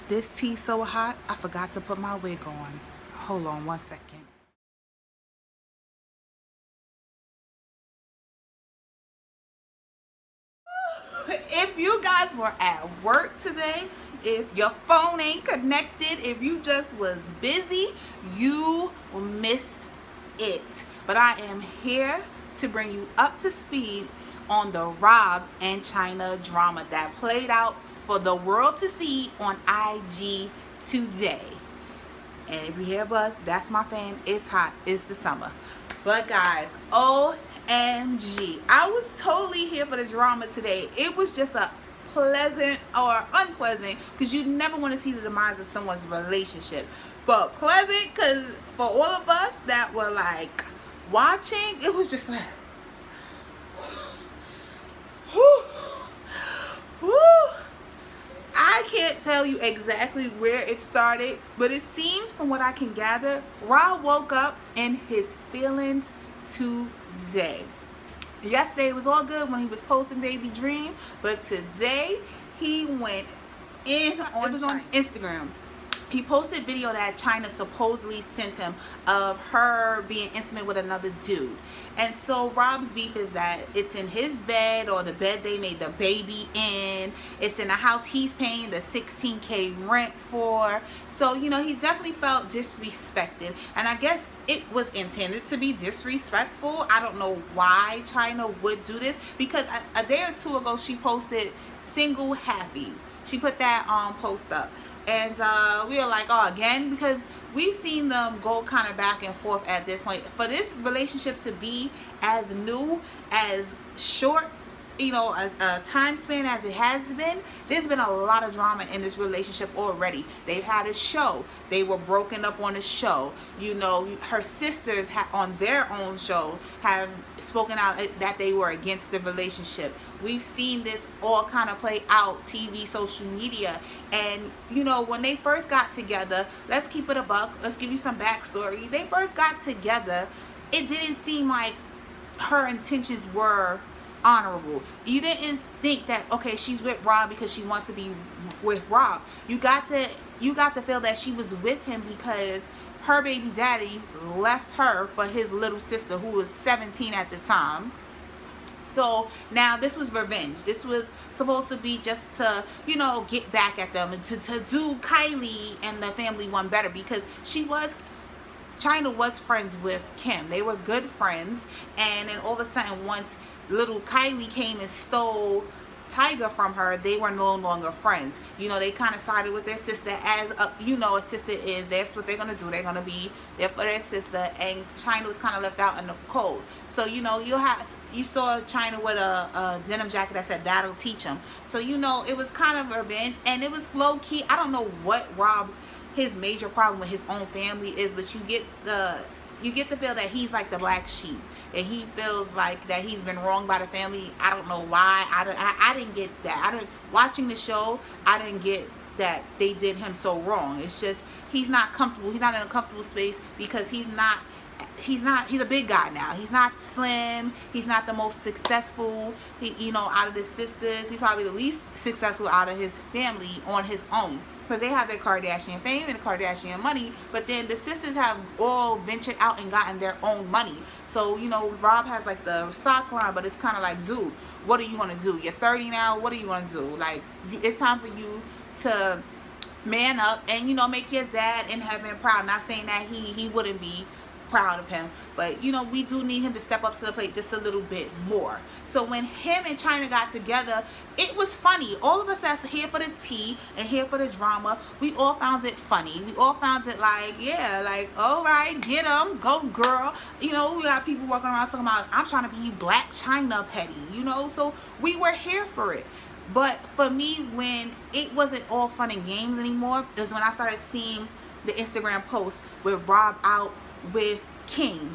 This tea so hot, I forgot to put my wig on. Hold on one second. If you guys were at work today, if your phone ain't connected, if you just was busy, you missed it. But I am here to bring you up to speed on the Rob and Chyna drama that played out for the world to see on IG today. And if you hear buzz, that's my fan. It's hot. It's the summer. But guys, OMG. I was totally here for the drama today. It was just a pleasant or unpleasant, because you never want to see the demise of someone's relationship. But pleasant, because for all of us that were like watching, it was just like, whew, whew. I can't tell you exactly where it started, but it seems from what I can gather, Rob woke up in his feelings today. Yesterday it was all good when he was posting Baby Dream, but today he went in on, it was on Instagram. He posted video that Chyna supposedly sent him of her being intimate with another dude. And so Rob's beef is that it's in his bed, or the bed they made the baby in. It's in a house he's paying the $16K rent for. So, you know, he definitely felt disrespected. And I guess it was intended to be disrespectful. I don't know why Chyna would do this, because a day or two ago she posted single happy. She put that post up. And we were like, oh, again? Because we've seen them go kind of back and forth at this point. For this relationship to be as new, as short, you know, a time span as it has been, there's been a lot of drama in this relationship already. They've had a show. They were broken up on a show. You know, her sisters on their own show have spoken out that they were against the relationship. We've seen this all kind of play out, TV, social media. And, you know, when they first got together, let's keep it a buck. Let's give you some backstory. They first got together, it didn't seem like her intentions were honorable. You didn't think that, okay, she's with Rob because she wants to be with Rob. You got to feel that she was with him because her baby daddy left her for his little sister, who was 17 at the time. So now this was revenge. This was supposed to be just to, you know, get back at them and to do Kylie and the family one better, because Chyna was friends with Kim. They were good friends. And then all of a sudden, once little Kylie came and stole Tiger from her, they were no longer friends. You know, they kind of sided with their sister, as you know, a sister is. That's what they're gonna do. They're gonna be there for their sister. And Chyna was kind of left out in the cold. So, you know, you saw Chyna with a denim jacket that said "That'll teach him." So, you know, it was kind of revenge, and it was low key. I don't know what his major problem with his own family is, but you get the feel that he's like the black sheep, and he feels like that he's been wronged by the family. I don't know why. I didn't get that. Watching the show, I didn't get that they did him so wrong. It's just he's not comfortable. He's not in a comfortable space because he's a big guy now. He's not slim. He's not the most successful. You know, out of the sisters, he's probably the least successful out of his family on his own. Because they have their Kardashian fame and the Kardashian money, but then the sisters have all ventured out and gotten their own money. So, you know, Rob has like the sock line, but it's kind of like, Zoo, what are you going to do? You're 30 now, what are you going to do? Like, it's time for you to man up and, you know, make your dad in heaven proud. Not saying that he wouldn't be proud of him, but, you know, we do need him to step up to the plate just a little bit more. So when him and Chyna got together, it was funny. All of us that's here for the tea and here for the drama, we all found it funny. We all found it like, yeah, like, all right, get him, go girl. You know, we got people walking around talking about, I'm trying to be Blac Chyna petty, you know, so we were here for it. But for me, when it wasn't all fun and games anymore, is when I started seeing the Instagram posts with Rob out with King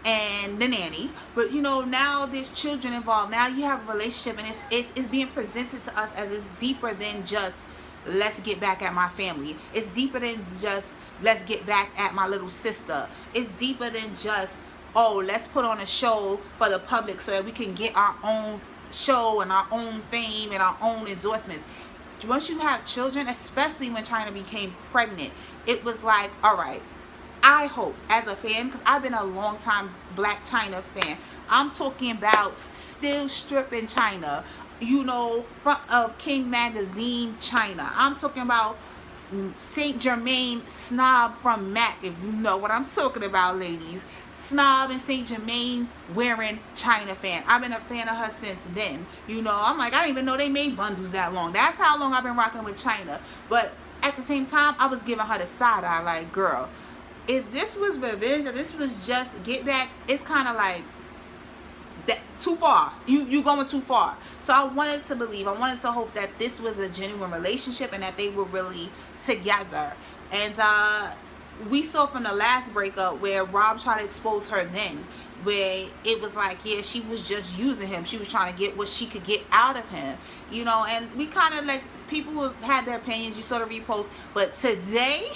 and the nanny. But, you know, now there's children involved. Now you have a relationship, and it's being presented to us as it's deeper than just let's get back at my family. It's deeper than just let's get back at my little sister. It's deeper than just, oh, let's put on a show for the public so that we can get our own show and our own fame and our own endorsements. once you have children, especially when Chyna became pregnant, it was like, all right, I hope as a fan, because I've been a long time Blac Chyna fan. I'm talking about still stripping Chyna, you know, front of King Magazine Chyna. I'm talking about Saint Germain snob from Mac, if you know what I'm talking about, ladies. Snob and Saint Germain wearing Chyna fan. I've been a fan of her since then. You know, I'm like, I didn't even know they made bundles that long. That's how long I've been rocking with Chyna. But at the same time, I was giving her the side eye, like, girl, if this was revenge or this was just get back, it's kind of like that too far. You going too far. So I wanted to believe, I wanted to hope that this was a genuine relationship and that they were really together. And we saw from the last breakup where Rob tried to expose her then, where it was like, yeah, she was just using him. She was trying to get what she could get out of him, you know. And we kind of like, people had their opinions. You saw the repost. But today,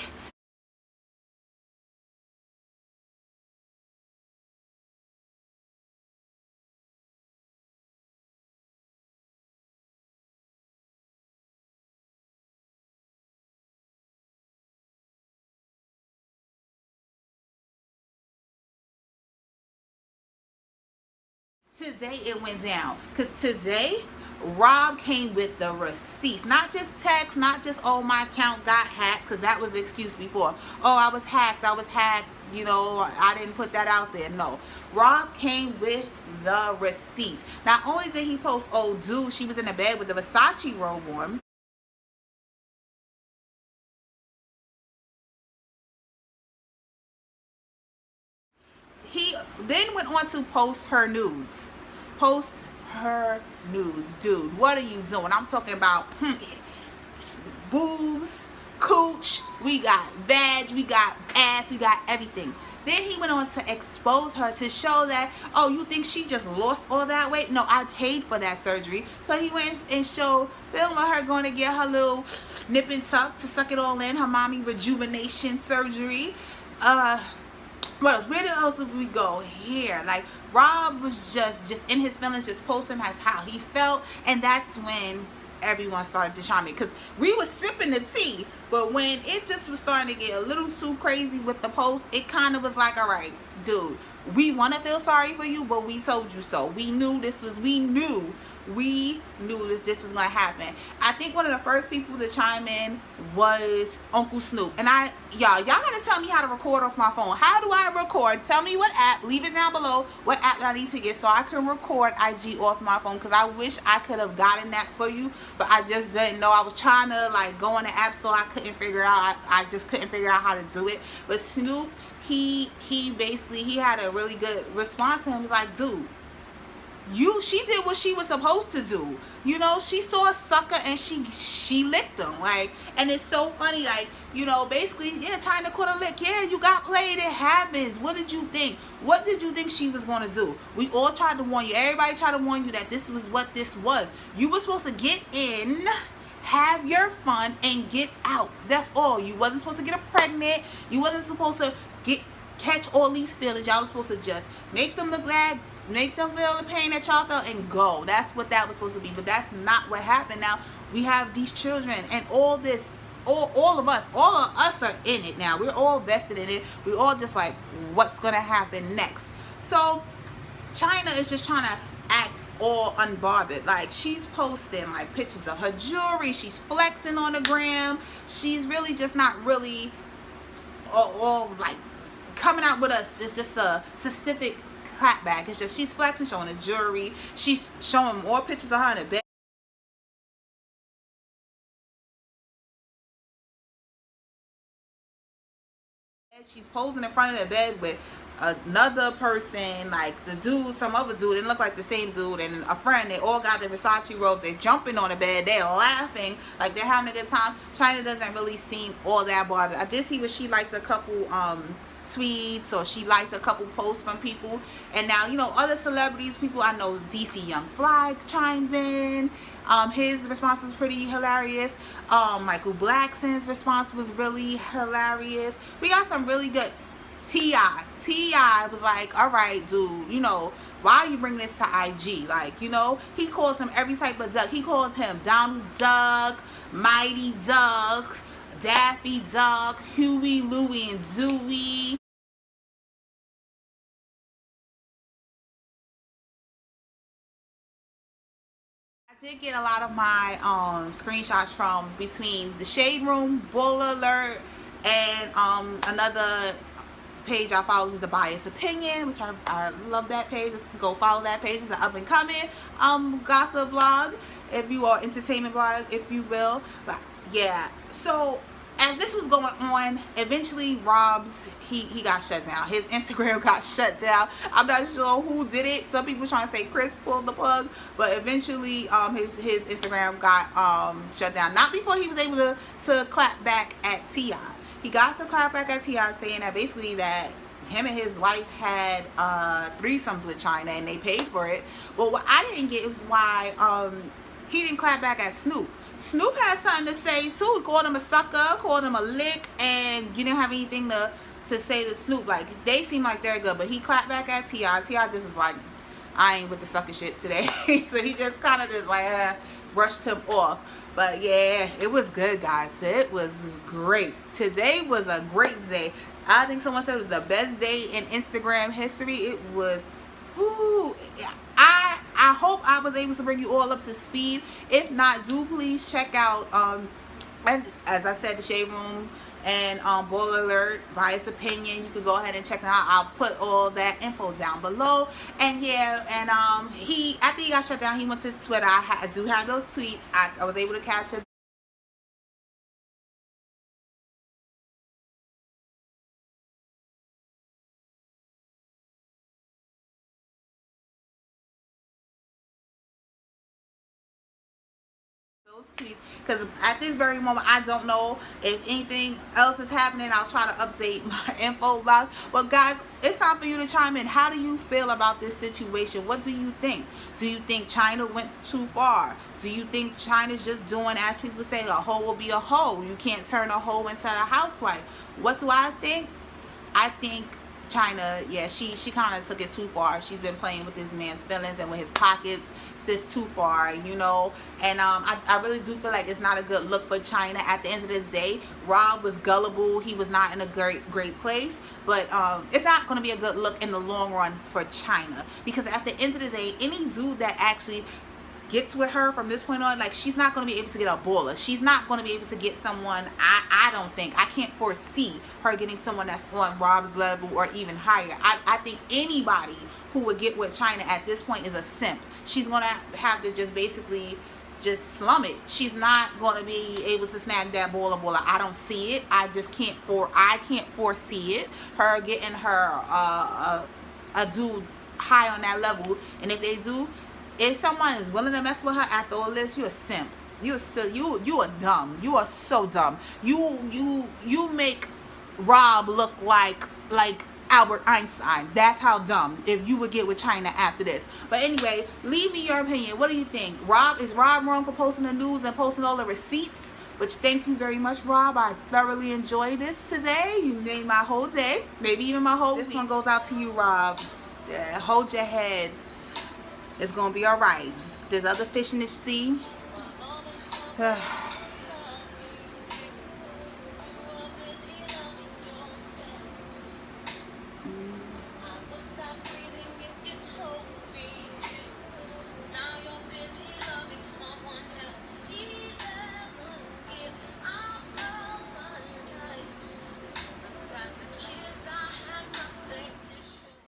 it went down. Because today, Rob came with the receipts. Not just text, not just, oh, my account got hacked, because that was the excuse before. Oh, I was hacked, you know, I didn't put that out there. No. Rob came with the receipts. Not only did he post, oh, dude, she was in the bed with the Versace robe on. He then went on to post her nudes. Post her nudes. Dude, what are you doing? I'm talking about boobs, cooch, we got vag, we got ass, we got everything. Then he went on to expose her to show that, oh, you think she just lost all that weight? No, I paid for that surgery. So he went and showed film of her going to get her little nip and tuck to suck it all in, her mommy rejuvenation surgery. What else? Where else did we go here? Like, Rob was just in his feelings, just posting as how he felt, and that's when everyone started to chime in, because we were sipping the tea, but when it just was starting to get a little too crazy with the post, it kind of was like, all right, dude, we want to feel sorry for you, but we told you so. We knew this was this was gonna happen. I think one of the first people to chime in was Uncle Snoop. And y'all gotta tell me how to record off my phone. How do I record? Tell me what app. Leave it down below what app I need to get so I can record IG off my phone, because I wish I could have gotten that for you, but I just didn't know. I was trying to like go on the app, so I couldn't figure it out. I just couldn't figure out how to do it. But Snoop, he basically, he had a really good response to him. He's like, dude, she did what she was supposed to do. You know, she saw a sucker and she licked him. Like, and it's so funny, like, you know, basically, yeah, Chyna caught a lick. Yeah, you got played. It happens. What did you think? What did you think she was going to do? We all tried to warn you. Everybody tried to warn you that this was what this was. You were supposed to get in, have your fun, and get out. That's all. You wasn't supposed to get her pregnant. You wasn't supposed to catch all these feelings. Y'all was supposed to just make them look bad, make them feel the pain that y'all felt, and go. That's what that was supposed to be. But that's not what happened. Now we have these children and all this. All of us are in it now. We're all vested in it. We're all just like, what's gonna happen next? So Chyna is just trying to act all unbothered. Like, she's posting like pictures of her jewelry. She's flexing on the gram. She's really just not really all like coming out with us. It's just a specific clapback. It's just she's flexing, showing the jewelry. She's showing more pictures of her in the bed. She's posing in front of the bed with another person, like the dude, some other dude. It looked like the same dude, and a friend. They all got their Versace robe. They're jumping on the bed. They're laughing like they're having a good time. Chyna doesn't really seem all that bothered. I did see where she liked a couple tweets, or she liked a couple posts from people. And now, you know, other celebrities, people I know, DC Young Fly chimes in. His response was pretty hilarious. Michael Blackson's response was really hilarious. We got some really good T.I. was like, all right, dude, you know, why are you bringing this to IG? Like, you know, he calls him every type of duck. He calls him Donald Duck, Mighty Duck, Daffy Duck, Huey, Louie, and Zooey. I did get a lot of my screenshots from between the Shade Room, Bull Alert, and another page I follow is The Bias Opinion, which I love that page. Just go follow that page. It's an up and coming gossip blog, if you are entertainment blog, if you will. But yeah, so as this was going on, eventually Rob's he got shut down. His Instagram got shut down. I'm not sure who did it. Some people trying to say Chris pulled the plug, but eventually his Instagram got shut down. Not before he was able to clap back at T.I. He got to clap back at T.I. saying that basically that him and his wife had threesomes with Chyna and they paid for it. But what I didn't get was why he didn't clap back at Snoop. Snoop had something to say too. He called him a sucker, called him a lick, and you didn't have anything to say to Snoop. Like, they seem like they're good, but he clapped back at T.I. T.I. just is like, I ain't with the sucker shit today. So he just kind of just like brushed him off. But yeah, it was good, guys. It was great. Today was a great day. I think someone said it was the best day in Instagram history. It was, whoo, I hope I was able to bring you all up to speed. If not, do please check out and as I said, the Shade Room and Bull Alert, Bias Opinion. You can go ahead and check them out. I'll put all that info down below. And yeah, and after he got shut down, he went to Twitter. I do have those tweets. I was able to catch it. Because at this very moment, I don't know if anything else is happening. I'll try to update my info box. But guys, it's time for you to chime in. How do you feel about this situation? What do you think? Do you think Chyna went too far? Do you think Chyna's just doing, as people say, a hoe will be a hoe? You can't turn a hoe into a housewife. What do I think? I think Chyna, yeah, she kind of took it too far. She's been playing with this man's feelings and with his pockets just too far, you know. And I really do feel like it's not a good look for Chyna. At the end of the day, Rob was gullible. He was not in a great place. But it's not going to be a good look in the long run for Chyna, because at the end of the day, any dude that actually gets with her from this point on, like, she's not going to be able to get a baller. She's not going to be able to get someone, I don't think, I can't foresee her getting someone that's on Rob's level or even higher. I think anybody who would get with Chyna at this point is a simp. She's going to have to just basically just slum it. She's not going to be able to snag that baller. I don't see it. I just can't foresee it. Her getting her a dude high on that level. And if they do, if someone is willing to mess with her after all this, you're a simp. You are dumb. You are so dumb. You make Rob look like Albert Einstein. That's how dumb if you would get with Chyna after this. But anyway, leave me your opinion. What do you think? Is Rob wrong for posting the news and posting all the receipts? Which, thank you very much, Rob. I thoroughly enjoyed this today. You made my whole day, maybe even my whole week. This one goes out to you, Rob. Yeah, hold your head. It's gonna be all right. There's other fish in the sea.